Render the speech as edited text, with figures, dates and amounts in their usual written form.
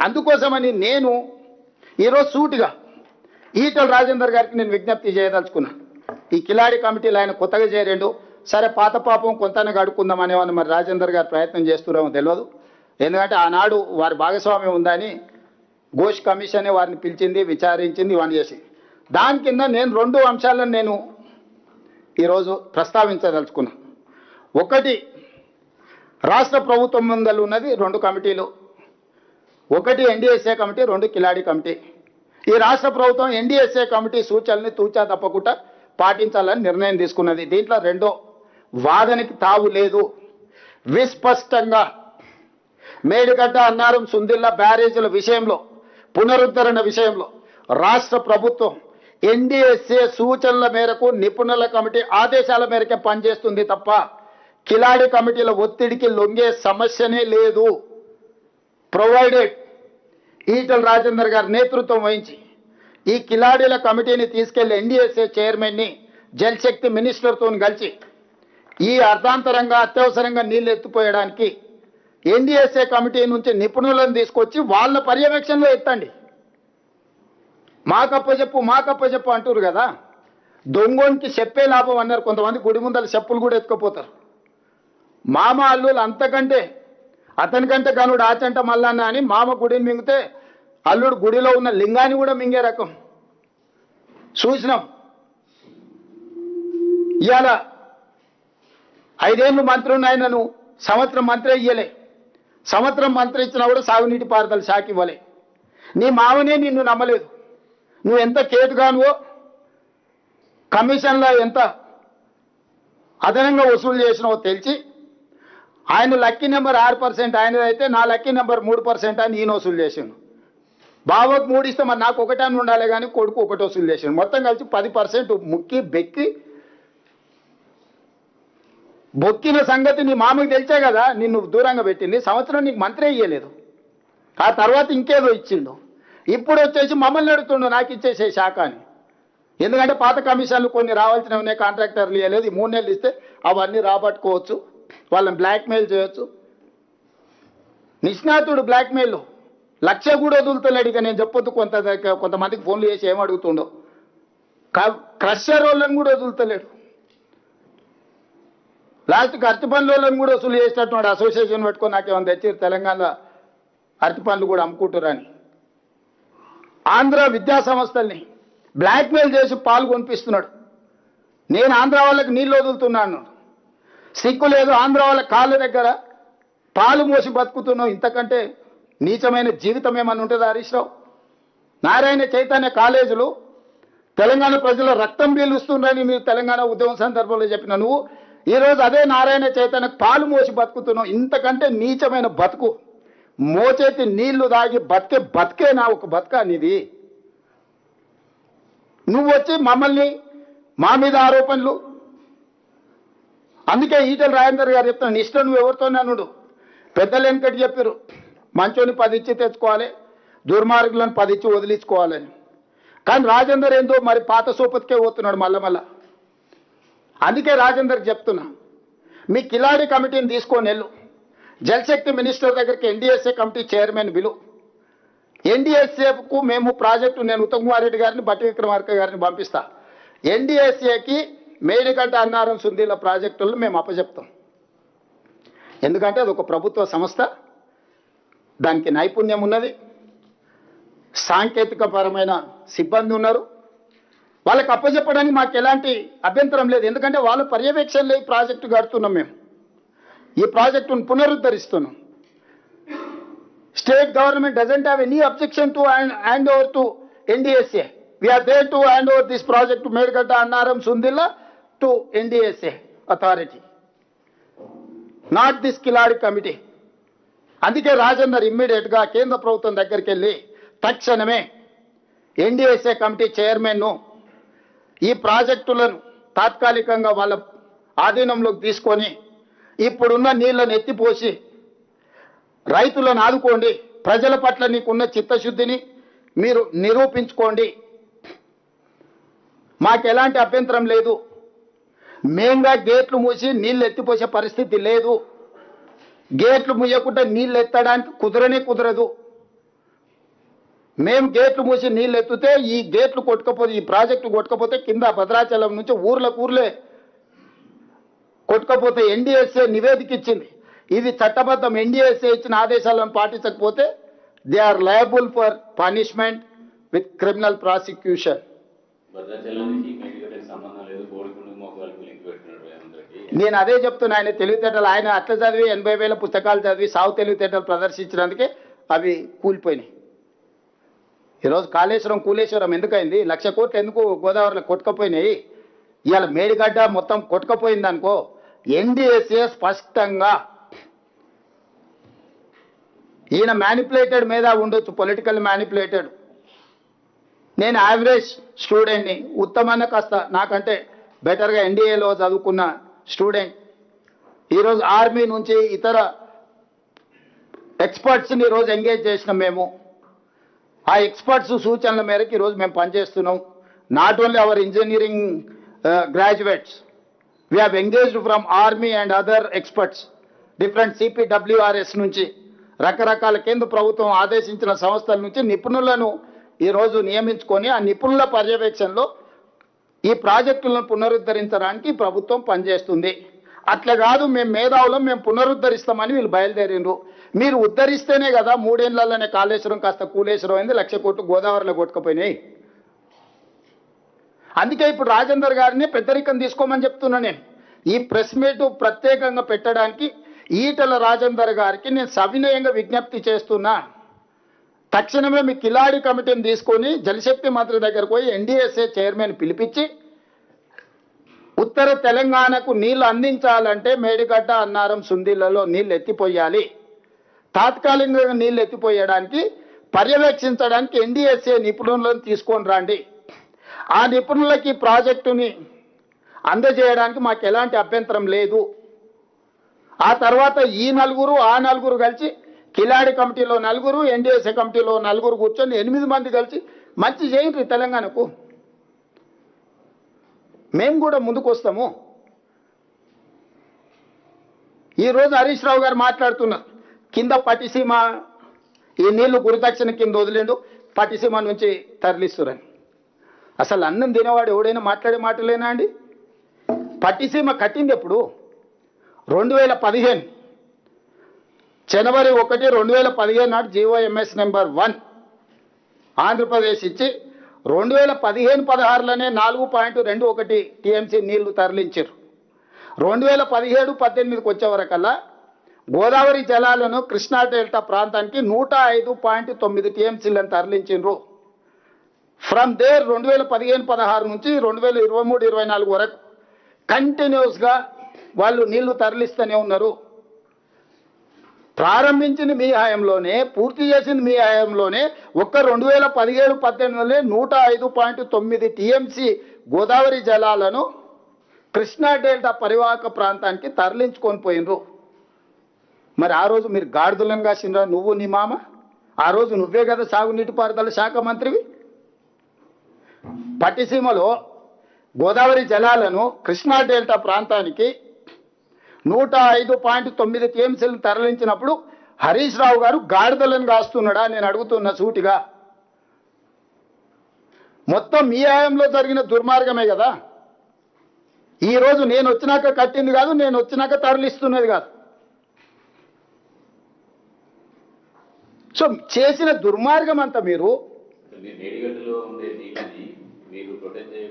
అందుకోసమని నేను ఈరోజు సూటిగా ఈటల రాజేందర్ గారికి నేను విజ్ఞప్తి చేయదలుచుకున్నా. ఈ కిలాడి కమిటీలు ఆయన కొత్తగా చేరేండు, సరే పాత పాపం కొంతనే గడుకుందాం అనేవాళ్ళు మరి రాజేందర్ గారు ప్రయత్నం చేస్తున్నామో తెలియదు. ఎందుకంటే ఆనాడు వారి భాగస్వామ్యం ఉందని ఘోష్ కమిషనే వారిని పిలిచింది, విచారించింది, ఇవన్నీ చేసి దాని కింద నేను 2 అంశాలను నేను ఈరోజు ప్రస్తావించదలుచుకున్నా. ఒకటి, రాష్ట్ర ప్రభుత్వం ముందలు ఉన్నది 2 కమిటీలు, ఒకటి ఎన్డీఎస్ఏ కమిటీ, 2 కిలాడి కమిటీ. ఈ రాష్ట్ర ప్రభుత్వం ఎన్డీఎస్ఏ కమిటీ సూచనల్ని తూచా తప్పకుండా పాటించాలని నిర్ణయం తీసుకున్నది. దీంట్లో రెండో వాదనకి తావు లేదు. విస్పష్టంగా మేడిగడ్డ, అన్నారం, సుందిల్ల బ్యారేజీల విషయంలో, పునరుద్ధరణ విషయంలో రాష్ట్ర ప్రభుత్వం ఎన్డీఎస్ఏ సూచనల మేరకు నిపుణుల కమిటీ ఆదేశాల మేరకే పనిచేస్తుంది తప్ప కిలాడి కమిటీల ఒత్తిడికి లొంగే సమస్యనే లేదు. ప్రొవైడెడ్ ఈటల రాజేందర్ గారి నేతృత్వం వహించి ఈ కిలాడీల కమిటీని తీసుకెళ్లి ఎన్డీఎస్ఏ చైర్మన్ని జలశక్తి మినిస్టర్తో కలిసి ఈ అర్ధాంతరంగా అత్యవసరంగా నీళ్లు ఎత్తిపోయడానికి ఎన్డీఎస్ఏ కమిటీ నుంచి నిపుణులను తీసుకొచ్చి వాళ్ళ పర్యవేక్షణలో ఎత్తండి. మాకప్పచెప్పు అంటారు కదా, దొంగోనికి చెప్పే లాభం అన్నారు కొంతమంది. గుడి ముందర చెప్పులు కూడా ఎత్తుకుపోతారు. మామ అల్లులు అంతకంటే అతనికంటే గనుడు ఆచంట మల్లన్న అని మామ గుడిని మింగితే అల్లుడు గుడిలో ఉన్న లింగాన్ని కూడా మింగే రకం చూసినాం. ఇవాళ 5 ఏళ్ళు మంత్రి ఉన్నాయనను సంవత్సరం మంత్రి ఇయ్యలే, సంవత్సరం మంత్రి ఇచ్చినా కూడా సాగునీటి పారుదల శాఖ ఇవ్వలే. నీ మామనే నిన్ను నమ్మలేదు. నువ్వు ఎంత కేటుగానువో, కమిషన్లో ఎంత అదనంగా వసూలు చేసినావో తెలిసి ఆయన లక్కీ నెంబర్ 6% ఆయనదైతే నా లక్కీ నెంబర్ 3% అని ఈయన వసూలు చేసాను. బావకు 3 ఇస్తే మరి నాకు 1 అని ఉండాలి కానీ కొడుకు 1 వసూలు చేసాను. మొత్తం కలిసి 10% ముక్కి బెక్కి బొక్కిన సంగతి నీ మామకి తెలిసే కదా నిన్ను దూరంగా పెట్టింది. సంవత్సరం నీకు మంత్రి ఇయ్యలేదు, ఆ తర్వాత ఇంకేదో ఇచ్చిండు. ఇప్పుడు వచ్చేసి మమ్మల్ని అడుగుతుండు నాకు ఇచ్చేసే శాఖ అని. ఎందుకంటే పాత కమిషన్లు కొన్ని రావాల్సినవి కాంట్రాక్టర్లు ఇవ్వలేదు. 3 నెలలు ఇస్తే అవన్నీ రాబట్టుకోవచ్చు, వాళ్ళని బ్లాక్మెయిల్ చేయొచ్చు. నిష్ణాతుడు బ్లాక్మెయిల్ 1,00,000 కూడా వదులుతలేడు. ఇక నేను చెప్పొద్దు, కొంతమందికి ఫోన్లు చేసి ఏమడుగుతుండో. క్రషర్ వాళ్ళని కూడా వదులుతలేడు. లాస్ట్కి అరటి పండ్ల వాళ్ళని కూడా వసూలు చేసినట్టు అసోసియేషన్ పెట్టుకొని నాకేమైనా తెచ్చి తెలంగాణ అరటి పండ్లు కూడా అమ్ముకుంటారని. ఆంధ్ర విద్యా సంస్థల్ని బ్లాక్మెయిల్ చేసి పాలు కొనిపిస్తున్నాడు. నేను ఆంధ్ర వాళ్ళకి నీళ్ళు వదులుతున్నాను, సిగ్గు లేదు. ఆంధ్ర వాళ్ళ కాళ్ళ దగ్గర పాలు మోసి బతుకుతున్నావు. ఇంతకంటే నీచమైన జీవితం ఏమన్నా ఉంటుందా హరీష్ రావు? నారాయణ చైతన్య కాలేజీలు తెలంగాణ ప్రజల రక్తం పీలుస్తుందని మీరు తెలంగాణ ఉద్యమం సందర్భంలో చెప్పిన నువ్వు ఈరోజు అదే నారాయణ చైతన్య పాలు మోసి బతుకుతున్నావు. ఇంతకంటే నీచమైన బతుకు, మోచేతి నీళ్లు దాగి బతికే నా ఒక బతుక నీది. నువ్వు వచ్చి మమ్మల్ని మా మీద ఆరోపణలు. అందుకే ఈటల రాజేందర్ గారు చెప్తాను, ఇష్టం నువ్వు ఎవరితోనూ పెద్దలు వెనకటి చెప్పారు, మంచోని 10 ఇచ్చి తెచ్చుకోవాలి, దుర్మార్గులను 10 ఇచ్చి వదిలించుకోవాలని. కానీ రాజేందర్ ఏందో మరి పాత సోపతికే పోతున్నాడు మళ్ళా. అందుకే రాజేందర్కి చెప్తున్నా, మీ కిలాడి కమిటీని తీసుకొని వెళ్ళు, జలశక్తి మినిస్టర్ దగ్గరికి ఎన్డీఎస్ఏ కమిటీ చైర్మన్ బిలు. ఎన్డీఎస్ఏకు మేము ప్రాజెక్టు, నేను ఉత్తమ్ కుమార్ రెడ్డి గారిని, బట్టి విక్రమార్క గారిని పంపిస్తా. ఎన్డీఎస్ఏకి మేడిగడ్డ, అన్నారం, సుందిల్ల ప్రాజెక్టులను మేము అప్పచెప్తాం. ఎందుకంటే అది ఒక ప్రభుత్వ సంస్థ, దానికి నైపుణ్యం ఉన్నది, సాంకేతికపరమైన సిబ్బంది ఉన్నారు. వాళ్ళకి అప్పచెప్పడానికి మాకు ఎలాంటి అభ్యంతరం లేదు. ఎందుకంటే వాళ్ళ పర్యవేక్షణలో ఈ ప్రాజెక్టు కడుతున్నాం. మేము ఈ ప్రాజెక్టును పునరుద్ధరిస్తున్నాం. State government doesn't have any objection to hand over to NDSA. We are there to hand over this project Medigadda, Annaram, Sundilla to NDSA authority, not this కిలాడి కమిటీ. అందుకే రాజేందర్ ఇమ్మీడియట్గా కేంద్ర ప్రభుత్వం దగ్గరికి వెళ్ళి తక్షణమే ఎన్డీఎస్ఏ కమిటీ చైర్మన్ను ఈ ప్రాజెక్టులను తాత్కాలికంగా వాళ్ళ ఆధీనంలోకి తీసుకొని ఇప్పుడున్న నీళ్లను ఎత్తిపోసి రైతులను ఆదుకోండి, ప్రజల పట్ల నీకున్న చిత్తశుద్ధిని మీరు నిరూపించుకోండి. మాకు ఎలాంటి అభ్యంతరం లేదు. మేంగా గేట్లు మూసి నీళ్ళు ఎత్తిపోసే పరిస్థితి లేదు. గేట్లు మూయకుండా నీళ్ళు ఎత్తడానికి కుదరదు. మేము గేట్లు మూసి నీళ్ళు ఎత్తితే ఈ గేట్లు కొట్టుకపోతే ఈ ప్రాజెక్టు కొట్టుకపోతే కింద భద్రాచలం నుంచి ఊర్లే కొట్టుకపోతే ఎన్డీఎస్ఏ నివేదిక ఇచ్చింది. ఇది చట్టబద్ధం. ఎన్డీఎస్ఏ ఇచ్చిన ఆదేశాలను పాటించకపోతే they are liable for punishment with criminal prosecution. నేను అదే చెప్తున్నా. ఆయన తెలివితేటలు ఆయన అట్లా చదివి 80,000 పుస్తకాలు చదివి సాగు తెలివితేటలు ప్రదర్శించడానికే అవి కూలిపోయినాయి. ఈరోజు కాళేశ్వరం కూలేశ్వరం ఎందుకైంది? 1,00,000 కోట్లు ఎందుకు గోదావరిలో కొట్టుకపోయినాయి? ఇవాళ మేడిగడ్డ మొత్తం కొట్టుకపోయింది అనుకో. ఎన్డీఎస్ఏ స్పష్టంగా ఈయన మ్యానిపులేటెడ్ మీద ఉండొచ్చు, పొలిటికల్ మ్యానిపులేటెడ్. నేను యావరేజ్ స్టూడెంట్ని, ఉత్తమన్న కాస్త నాకంటే బెటర్గా ఎన్డీఏలో చదువుకున్న స్టూడెంట్. ఈరోజు ఆర్మీ నుంచి ఇతర ఎక్స్పర్ట్స్ని ఈరోజు ఎంగేజ్ చేసినాం మేము. ఆ ఎక్స్పర్ట్స్ సూచనల మేరకు ఈరోజు మేము పనిచేస్తున్నాం. Not only our engineering graduates, we have engaged from army and other experts, different CPWRS నుంచి రకరకాల కేంద్ర ప్రభుత్వం ఆదేశించిన సంస్థల నుంచి నిపుణులను ఈరోజు నియమించుకొని ఆ నిపుణుల పర్యవేక్షణలో ఈ ప్రాజెక్టులను పునరుద్ధరించడానికి ప్రభుత్వం పనిచేస్తుంది. అట్లా కాదు మేము మేధావులం, మేము పునరుద్ధరిస్తామని వీళ్ళు బయలుదేరిండ్రు. మీరు ఉద్ధరిస్తేనే కదా 3 ఏళ్లలోనే కాళేశ్వరం కాస్త కూలేశ్వరం అయింది, 1,00,000 కోట్లు గోదావరిలో కొట్టుకుపోయినాయి. అందుకే ఇప్పుడు రాజేందర్ గారిని పెద్దరికం తీసుకోమని చెప్తున్నా. నేను ఈ ప్రెస్ మీట్ ప్రత్యేకంగా పెట్టడానికి ఈటల రాజేందర్ గారికి నేను సవినయంగా విజ్ఞప్తి చేస్తున్నా. తక్షణమే మీ కిలాడి కమిటీని తీసుకొని జలశక్తి మంత్రి దగ్గరకు పోయి ఎన్డీఎస్ఏ చైర్మన్ పిలిపించి ఉత్తర తెలంగాణకు నీళ్లు అందించాలంటే మేడిగడ్డ, అన్నారం, సుందిళ్లలో నీళ్లు ఎత్తిపోయాలి. తాత్కాలికంగా నీళ్లు ఎత్తిపోయడానికి పర్యవేక్షించడానికి ఎన్డీఎస్ఏ నిపుణులను తీసుకొని రండి. ఆ నిపుణులకి ప్రాజెక్టుని అందజేయడానికి మాకు ఎలాంటి అభ్యంతరం లేదు. ఆ తర్వాత ఈ నలుగురు ఆ నలుగురు కలిసి కిలాడి కమిటీలో 4, ఎన్డీఎస్ఏ కమిటీలో 4 కూర్చొని 8 మంది కలిసి మంచి చేయండి తెలంగాణకు. మేము కూడా ముందుకు వస్తాము. ఈరోజు హరీష్ రావు గారు మాట్లాడుతున్నారు, కింద పట్టిసీమ ఈ నీళ్లు గురుదక్షిణ కింద వదిలేండు, పట్టిసీమ నుంచి తరలిస్తురని. అసలు అన్నం తినేవాడు ఎవడైనా మాట్లాడే మాటలేనా అండి? పట్టిసీమ కట్టింది ఎప్పుడు? 2015 జనవరి 1, 2015 నాడు జీవోఎంఎస్ నెంబర్ 1 ఆంధ్రప్రదేశ్ ఇచ్చి 2015-16లోనే 4.21 టీఎంసీ నీళ్లు తరలించారు. 2017-18కి వచ్చే వరకల్లా గోదావరి జలాలను కృష్ణా డెల్టా ప్రాంతానికి 105.9 టీఎంసీలను తరలించారు. ఫ్రమ్ దేర్ 2015-16 నుంచి 2023-24 వరకు కంటిన్యూస్గా వాళ్ళు నీళ్లు తరలిస్తూనే ఉన్నారు. ప్రారంభించింది మీ హయాంలోనే, పూర్తి చేసింది మీ హయాంలోనే. ఒక్క 2017-18లోనే 105.9 టీఎంసీ గోదావరి జలాలను కృష్ణా డెల్టా పరివాహక ప్రాంతానికి తరలించుకొని పోయినరు. మరి ఆ రోజు మీరు గాడిదలను కాసిండ్రా, నువ్వు నీ మామ? ఆ రోజు నువ్వే కదా సాగునీటిపారుదల శాఖ మంత్రివి. పట్టిసీమలో గోదావరి జలాలను కృష్ణా డెల్టా ప్రాంతానికి 105.9 టీఎంసీలను తరలించినప్పుడు హరీష్ రావు గారు గాడిదలను కాస్తున్నాడా? నేను అడుగుతున్న సూటిగా. మొత్తం మీ హయాంలో జరిగిన దుర్మార్గమే కదా. ఈరోజు నేను వచ్చినాక కట్టింది కాదు, నేను వచ్చినాక తరలిస్తున్నది కాదు. సో చేసిన దుర్మార్గం అంతా మీరు